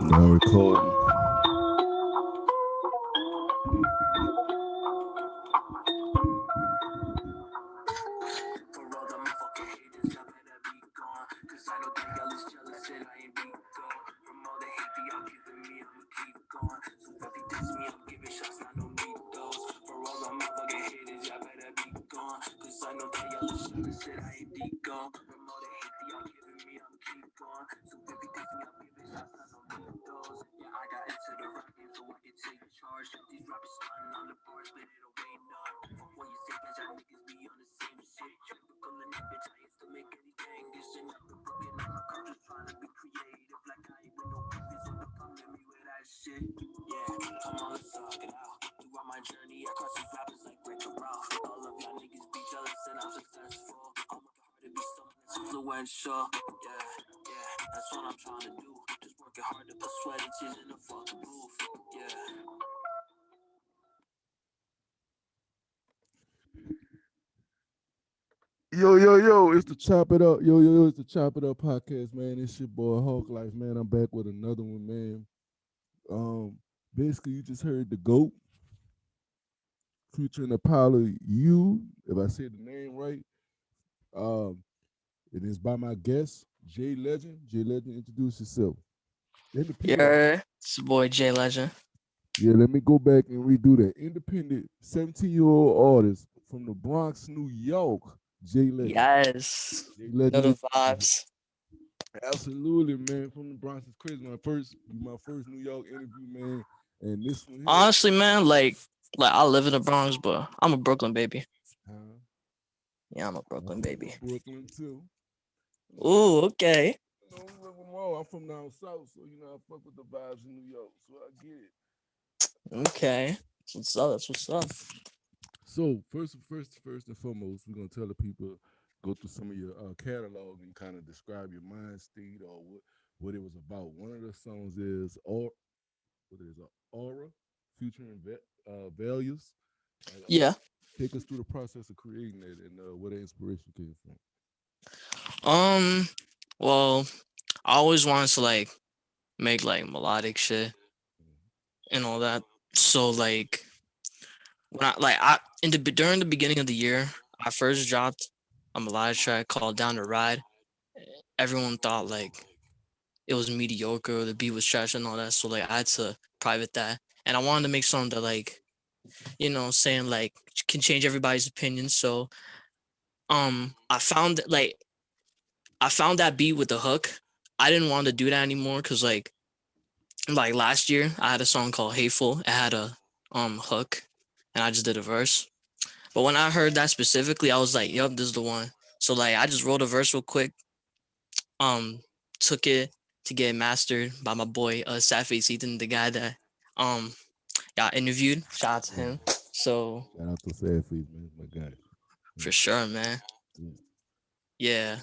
Now recording. Yo, yo, yo, it's the Chop It Up. Yo, it's the Chop It Up podcast, man. It's your boy Hawk Life, man. I'm back with another one, man. Um, Basically, you just heard the GOAT featuring Apollo U, if I said the name right. Um, it is by my guest, Jay Legend. Jay Legend, introduce yourself. Independent. Yeah, it's your boy Jay Legend. Yeah, let me go back and redo that. Independent 17-year-old artist from the Bronx, New York, Jay Legend. Yes. Jay Know the Legend. vibes. Absolutely, man. From the Bronx is crazy. My first New York interview, man. And this one here, Honestly, man, like I live in the Bronx, but I'm a Brooklyn baby. huh? Yeah, I'm a I'm Brooklyn from baby. Brooklyn too. You know, Ooh, okay. I'm from down south, so I fuck with the vibes in New York, so I get it. Okay. That's what's up. That's what's up. So first and foremost, we're gonna tell the people go through some of your catalog and kind of describe your mind state or what it was about. One of the songs is or what is it? Aura, featuring values. Like, Yeah. take us through the process of creating it and where the inspiration came from. Um. Well, I always wanted to make melodic shit and all that. So when I in the during the beginning of the year, I first dropped a melodic track called "Down the Ride." Everyone thought it was mediocre, the beat was trash and all that. So I had to private that. And I wanted to make something that saying can change everybody's opinion. So I found that beat with the hook. I didn't want to do that anymore because like last year I had a song called Hateful. It had a hook and I just did a verse. But when I heard that specifically, I was like, yup, this is the one. So I just wrote a verse real quick, um took it to get mastered by my boy Sadface Ethan, the guy that um got interviewed. Shout out to Yeah. him. So Shout out to Sad Face, man. My guy. for Yeah. sure, man. Yeah. Yeah.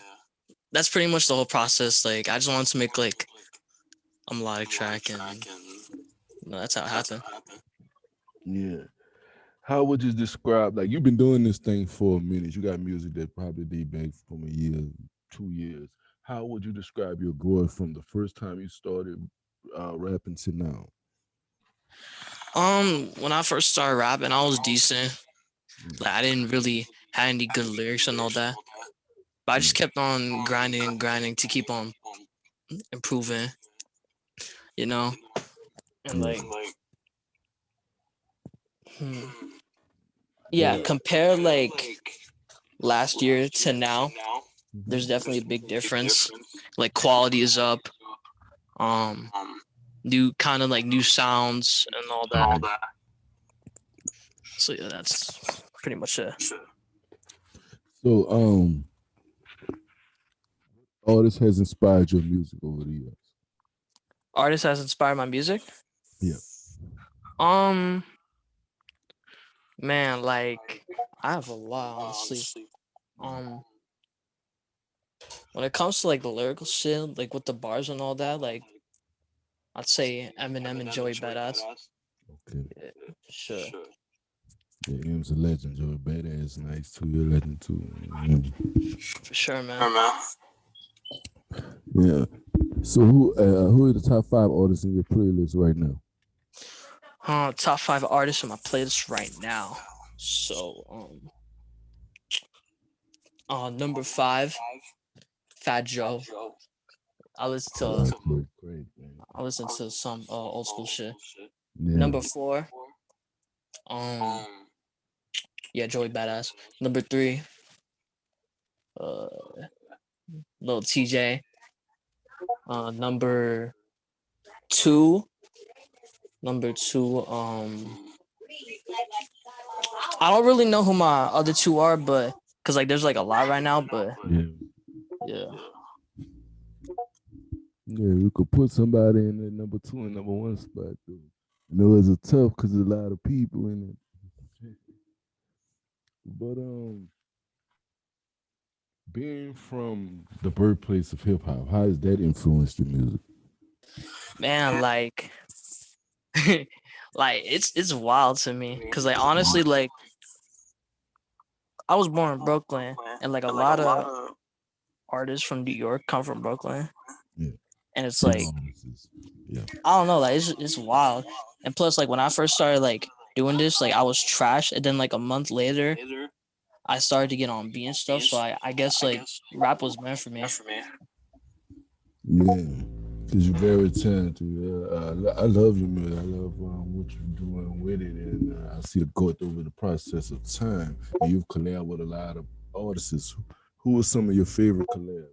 That's pretty much the whole process. Like I just wanted to make a melodic track and that's how it happened. Yeah. How would you describe, like, you've been doing this thing for a minute? You got music that probably date back from a year, 2 years. How would you describe your growth from the first time you started rapping to now? When I first started rapping, I was decent. Mm, Like I didn't really have any good lyrics and all that. But I just mm, kept on grinding and grinding to keep on improving, you know? And yeah. hmm, yeah, Yeah. compare last year to now, Mhm. there's definitely a big difference. Like quality is up. Um, New kind of new sounds and all that. Mm. So yeah, that's pretty much it. So, artist has inspired your music over the years. Artist has inspired my music. Yeah. Um, Man, I have a lot, honestly. Um, when it comes to the lyrical shit, with the bars and all that, I'd say Eminem and Joey Badass. Okay. Yeah, sure. Yeah, M's a legend, Joey Badass, nice 2 year legend too. Mm. For sure, man. Yeah. So who are the top five artists in your playlist right now? Top five artists on my playlist right now. So number five, Fat Joe. I listen to Great, great, man. I listen to some old school shit. Yeah. Number four, um yeah, Joey Badass. Number three, uh Lil TJ. Number two, I don't really know who my other two are, but because like there's like a lot right now, but Yeah. yeah. Yeah, we could put somebody in the number two and number one spot though. I know it's a tough because there's a lot of people in it. But being from the birthplace of hip hop, how has that influenced your music? Man, like like it's wild to me because like honestly like I was born in Brooklyn and like a lot of artists from New York come from Brooklyn Yeah, and it's big like artists. Yeah. I don't know like it's wild and plus like when I first started like doing this like I was trash and then like a month later I started to get on beat and stuff so I guess like rap was meant for me. Yeah, because you're very talented. I love you, man. I love what you're doing with it, and I see the growth over the process of time. And you've collabed with a lot of artists. Who are some of your favorite collabs?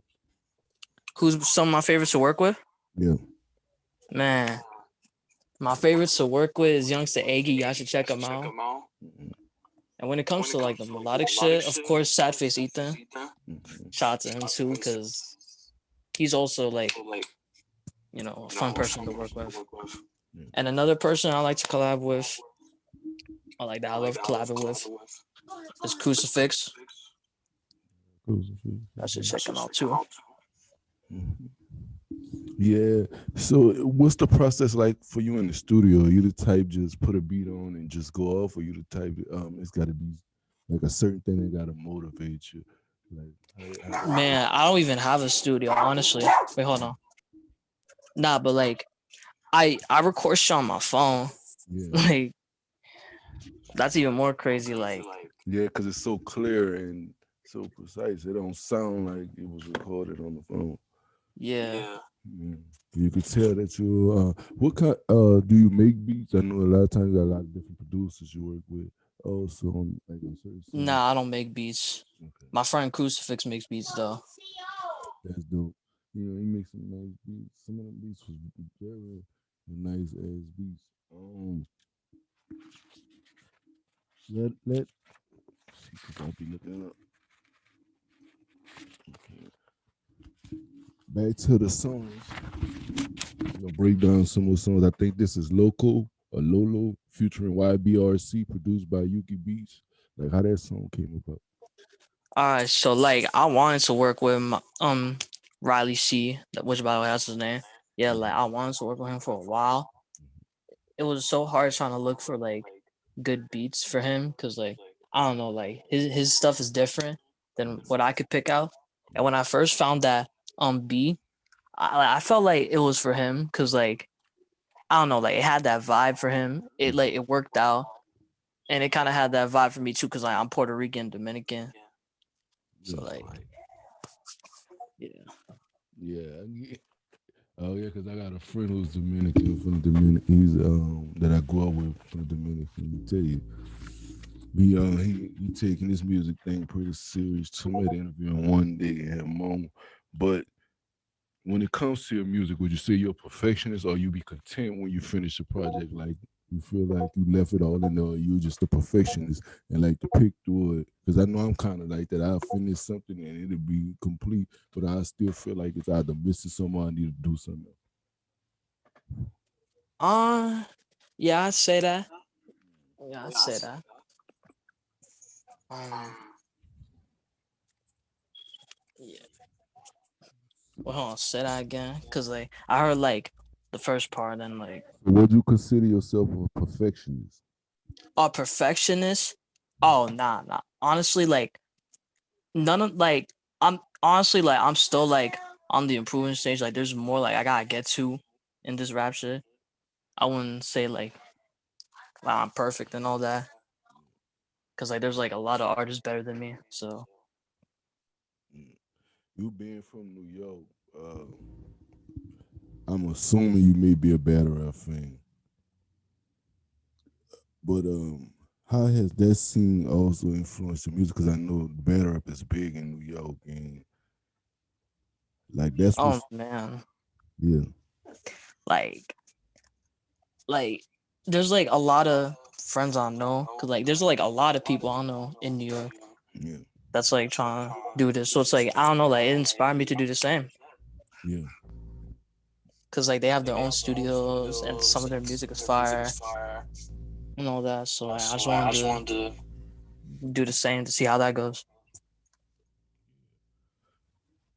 Who's some of my favorites to work with? Yeah. Man, my favorites to work with is Youngster Aggie. Y'all should check him out. Mhm. And when it comes to like the melodic shit, of course, Sad Face Ethan. Mhm. Shout out to him too, because he's also like, a fun person to work with. Yeah. And another person I like to collab with, or like that I love collabing with, is Crucifix. I should check him out too. Mhm. Yeah. So, what's the process like for you in the studio? Are you the type just put a beat on and just go off, or you the type it's got to be like a certain thing that got to motivate you? Like, Man, I don't even have a studio, honestly. Wait, hold on. Nah, but like I record shit on my phone. yeah, Like that's even more crazy. Like yeah, because it's so clear and so precise. It don't sound like it was recorded on the phone. yeah. Yeah. You could tell that you. What kind? Do you make beats? I know a lot of times you got a lot of different producers you work with. Also, on like on certain songs. Nah, I don't make beats. Okay, My friend Crucifix makes beats though. that's dope. You know, he makes some nice beats. Some of them beats was very nice ass beats. Let see, cause I'll be looking up. Okay. Back to the songs. I'm gonna break down some of the songs. I think this is Loco or Lolo featuring YBRC, produced by Yuki Beats. Like how that song came about. All right, so like I wanted to work with Riley C, which by the way that's his name. Yeah, like I wanted to work with him for a while. It was so hard trying to look for like good beats for him because like I don't know, like his stuff is different than what I could pick out. And when I first found that B, I felt like it was for him because like I don't know, like it had that vibe for him. It worked out, and it kind of had that vibe for me too because like I'm Puerto Rican, Dominican, Yeah, so like yeah. yeah. Oh yeah, because I got a friend who's Dominican from the Dominican. He's that I grew up with from the Dominican. Let me tell you, he taking this music thing pretty serious. To me, the interview in one day and a moment, but when it comes to your music, would you say you're a perfectionist or you be content when you finish a project? Like you feel like you left it all in there, or you just a perfectionist and like to pick through it? Because I know I'm kind of like that. I'll finish something and it'll be complete, but I still feel like it's either missing something or I need to do something. Uh, yeah, I'd say that. Yeah, I'd say that. Um, yeah. Well, hold on, say that again, cause like I heard like the first part, and like Would you consider yourself a perfectionist? a perfectionist. Oh, nah. Honestly, like none of like I'm honestly like I'm still like on the improvement stage. Like there's more like I gotta get to in this rap shit. I wouldn't say like wow, I'm perfect and all that. Cause like there's like a lot of artists better than me. So Mm. You being from New York, I'm assuming you may be a battle rap fan, but how has that scene also influenced your music? Because I know battle rap is big in New York, and like that's oh what's man. yeah, Like like there's like a lot of friends I know. Cause like there's like a lot of people I know in New York yeah, that's like trying to do this. So it's like I don't know, like it inspired me to do the same. yeah, Cause like they have their own studios and some of their music is fire and all that. So like, I just wanted to do the same to see how that goes.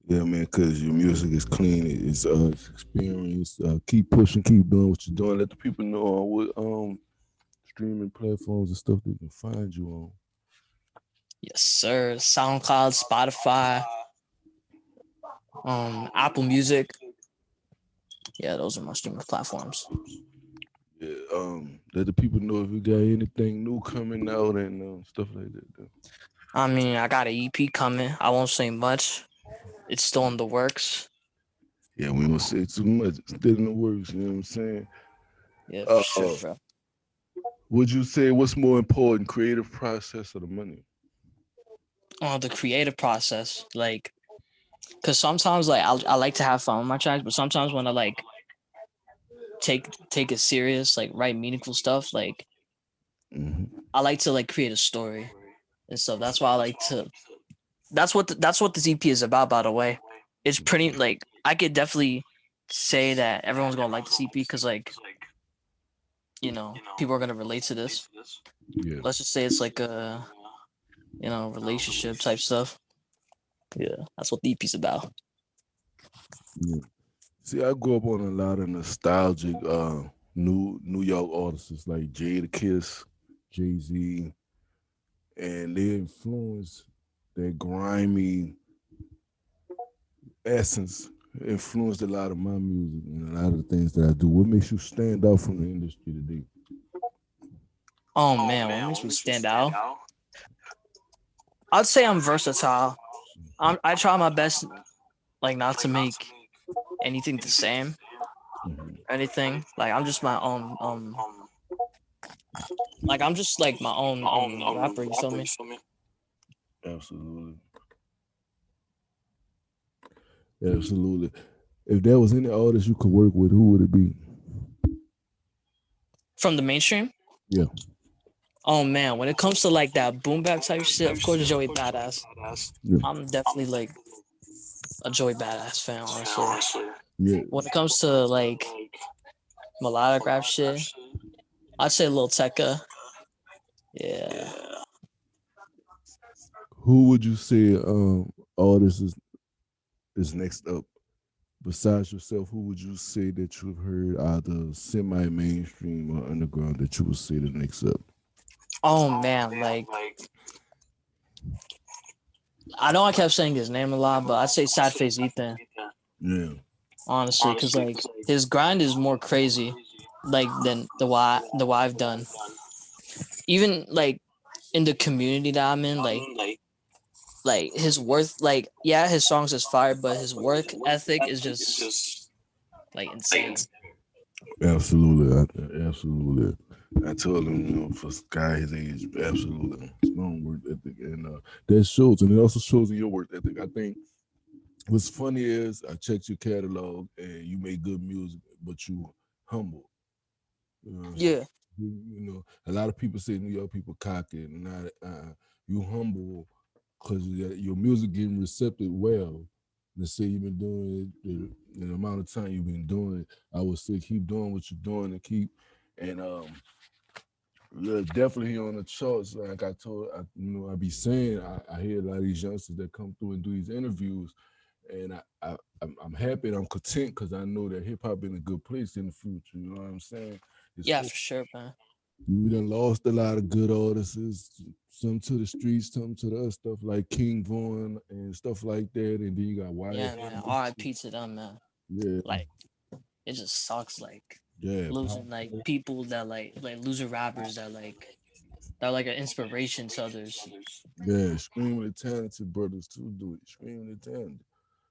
yeah, man. Because your music is clean, it's experience. Keep pushing, keep doing what you're doing. Let the people know on what streaming platforms and stuff they can find you on. Yes, sir. SoundCloud, Spotify, Apple Music. Yeah, those are my streaming platforms. Yeah, let the people know if you got anything new coming out and stuff like that. Though. I mean, I got an EP coming. I won't say much. It's still in the works. Yeah, we don't say too much. It's still in the works. You know what I'm saying? Yeah, for sure, Uh, bro. would you say what's more important, creative process or the money? The creative process, like, cause sometimes like I like to have fun with my tracks, but sometimes when I like take it serious, like write meaningful stuff, like Hmm. I like to like create a story and stuff. That's why I like to. That's what this EP is about. By the way, it's pretty like I could definitely say that everyone's gonna like this EP because like people are gonna relate to this. Yeah. Let's just say it's like a relationship type stuff. Yeah, that's what the EP's about. Yeah. See, I grew up on a lot of nostalgic New York artists like Jada Kiss, Jay Z, and they influence that grimy essence influenced a lot of my music and a lot of the things that I do. What makes you stand out from the industry today? Oh man, what makes me stand out? I'd say I'm versatile. I try my best, like not to make anything the same Mhm. or anything. Like I'm just my own like I'm just like my own rapper. You feel me? Absolutely. Absolutely. If there was any artist you could work with, who would it be? From the mainstream. Yeah. Oh man, when it comes to like that boom bap type shit, of course Joey Badass. Yeah. I'm definitely like a Joey Badass fan, honestly. Yeah. When it comes to like melodic rap shit, I'd say Lil Tecca. Yeah. Who would you say artist is next up? Besides yourself, who would you say that you've heard either semi mainstream or underground that you would say the next up? Oh man, like I know I kept saying his name a lot, but I'd say Sad Face Ethan, Yeah. honestly, because like his grind is more crazy, like than the what I've done. Even like in the community that I'm in, like his worth, like yeah, his songs is fire, but his work ethic is just like insane. Absolutely. Absolutely. I told him, for a guy his age, absolutely strong work ethic. And that shows, and it also shows in your work ethic. I think what's funny is I checked your catalog and you make good music, but you humble. You know what I'm saying? Yeah, A lot of people say New York people cocky, and not you humble because your music getting receptive well. Let's say you've been doing it the amount of time you've been doing it. I would say keep doing what you're doing and keep and yeah, definitely on the charts. Like I told, I be saying, I hear a lot of these youngsters that come through and do these interviews, and I'm happy and I'm content because I know that hip hop in a good place in the future. You know what I'm saying? yeah, Especially for sure, man. We done lost a lot of good artists. Some to the streets, some to the other stuff like King Von and stuff like that. And then you got Yeah, man. YFN. R.I.P. to them, man. Yeah, Like it just sucks, like yeah, losing like people that like losing rappers that are like an inspiration to others. yeah. Extremely talented brothers too. Do it. Extremely talented.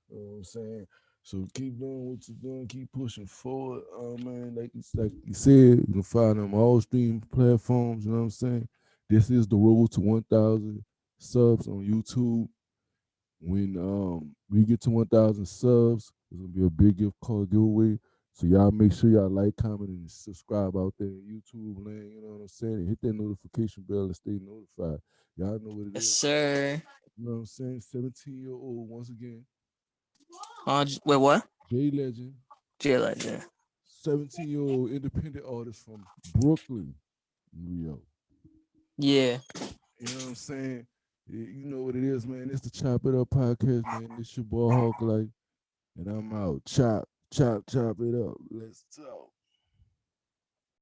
You know what I'm saying? So keep doing what you're doing. Keep pushing forward. Man, like it's like you said, you can find them all stream platforms. You know what I'm saying? This is the road to 1,000 subs on YouTube. When we get to 1,000 subs, there's gonna be a big gift card giveaway. So y'all make sure y'all like, comment, and subscribe out there in YouTube land. You know what I'm saying? And hit that notification bell and stay notified. Y'all know what it Yes, is. sir. You know what I'm saying? 17-year-old once again. Wait, what? J Legend, J Legend. 17-year-old independent artist from Brooklyn, New York. Yeah. You know what I'm saying? You know what it is, man. It's the Chop It Up podcast, man. It's your boy Hawk Life, and I'm out. Chop, chop, chop it up. Let's talk.